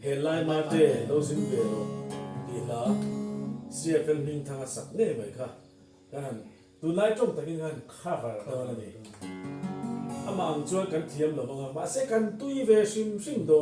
helai mate losing vero tila CFL ning thanga sakne mai kha kan tunai trong takin han cover dona ni amang chuan kan thiam lo manga ma se kan tui ve sim sim do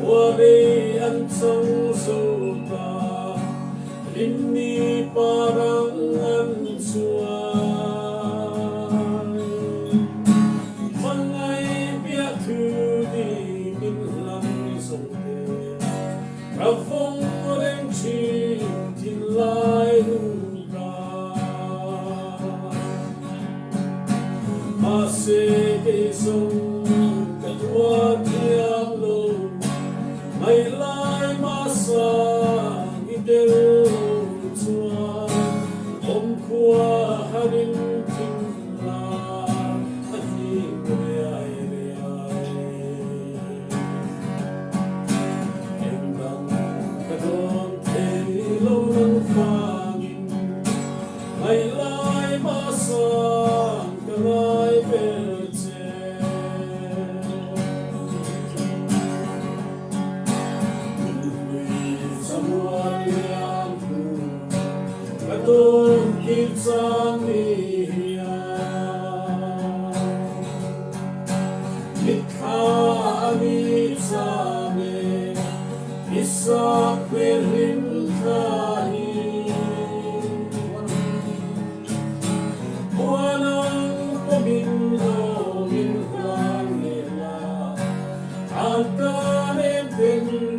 Wari ang sangsuta Lini parang ang suay Mangay biyak hudi min lang songte Ravong reng chi tin lai huda Mase ke song katwa tiang lo May lai masang idel tuan Om kuah haring tinggal Hati berai-berai Endang kadon telo ng fangin May lai masang kalay berte Kadon kitsan niya Mikha amit same Isa perin kahi Wanang pamindo minhang nila Agkanem din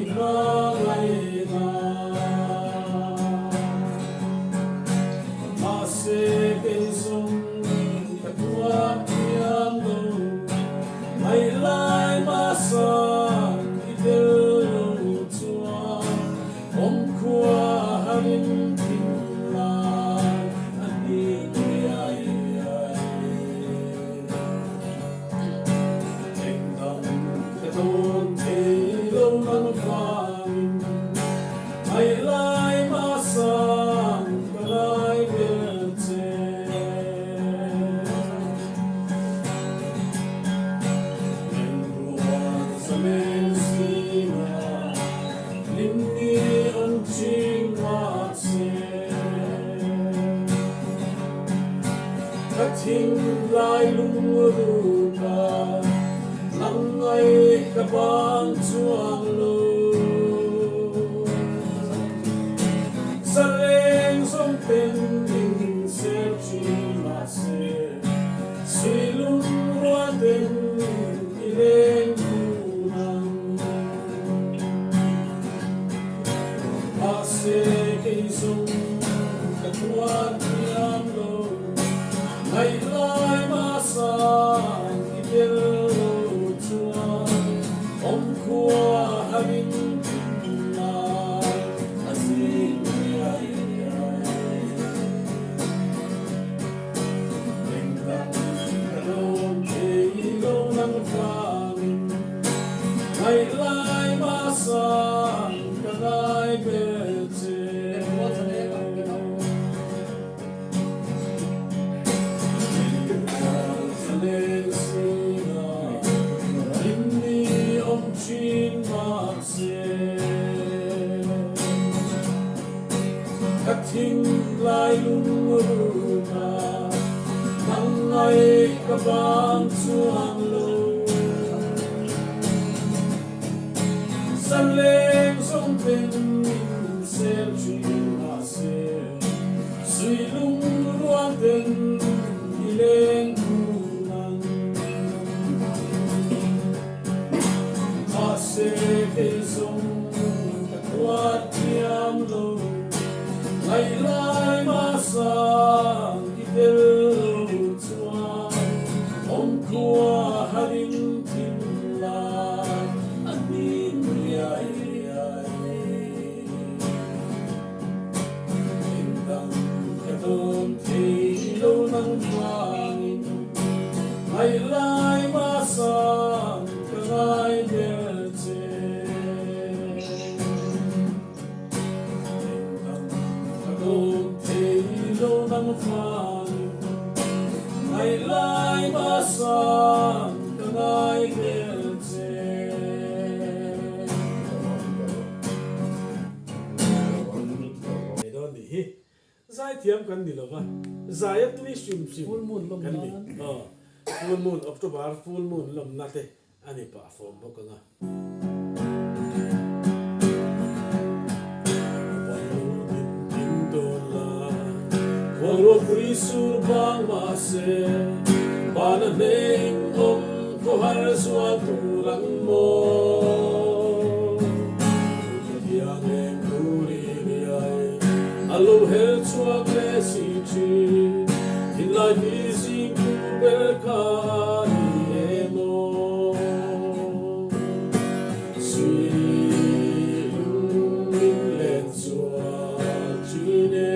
ibangay na Mase kesong katwa tiyang lo May lai masang idelo tuan Om kuah harin tinglan Ani kuyay Tengdang kadon telo ng fangin May lai masang kalay berte Nengruan sa mensima Lini ang chingwatse Kating lai lumuruka Langay kabang tuang lo Saleng som pending serchi mase Silung ruaden ileng kunang Mase kisong katwa tiyang lo May lai masang idel tuan Om kuah haring tingnan Asing May lai masang kalay berte Saleng sina Lini om chin makse Kating lai lumuruka Nangay kabang tuang lo Saleng som pending serchi mase Silung ruaden ileng kunang Mase kesong katwa tiyang lo May lai masang idel tuan Om kuah haring tinglan Ani Endang kadon telo ng fangin May lai masang kalay berte Endang kadon telo ng fangin May lai masang kalay berte Zai thiam kan dilova zai at least full moon lom kan mi full moon October full moon lom nate ani pa form bokanga Oro Kristu bang mase Bana neing ko har suatu lang mo Yang em kuri niay Alo hel chua klesi chi Hinlai busy ku berkani emo Sui lung len chua chine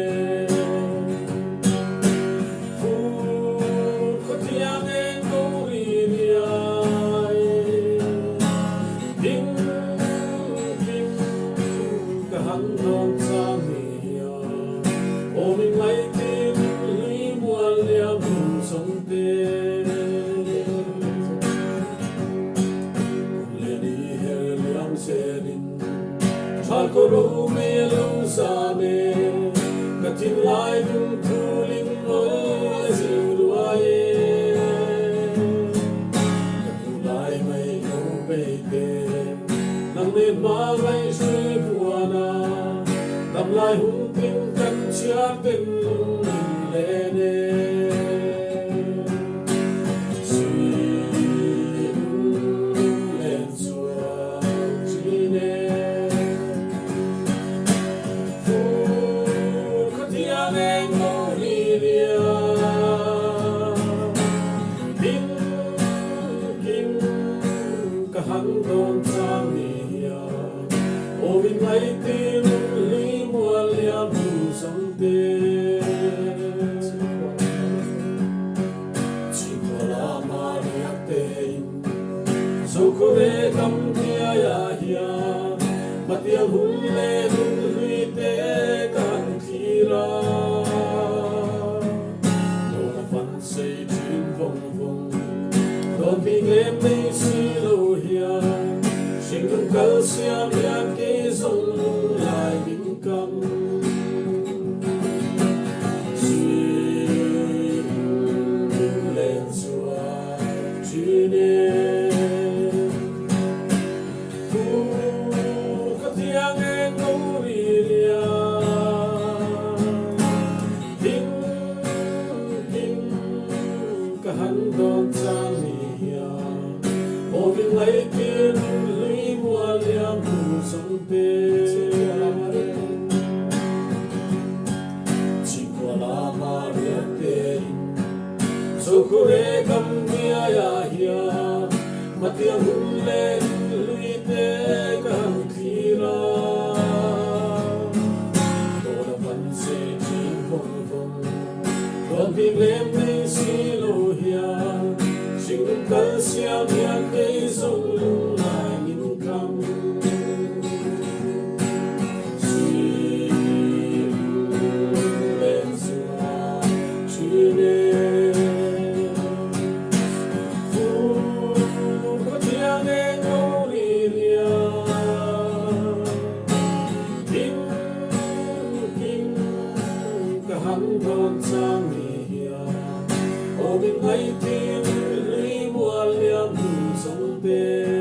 Koro me lo sa me katin lai dum tuling o ziruaye katulai mai no beite nang me ma mai sui buana tam lai hun tin kan chia ten le ne Hang don samia, o vin mai tin li mua lia bu song te. Chikola maria te in, so kore kam tia ya hia, matia hulle dun lui te kan kira. Dona fan say chin vong vong, don bi glem nei silo. Sing kal siam ya ke song lai bin kam si len sua chine fu katiang en goria ding ding kahan don samia o bin lai tin liam bu song te Chikola maria te so kore kam nia ya hia matiang hulle lui te kan kira Dona van se chin vong vong Don pi glem nei silo hia Sing kal siam ya ke song lung lai min kam Hang don samia, o bin mai tin li mua liam bu song te.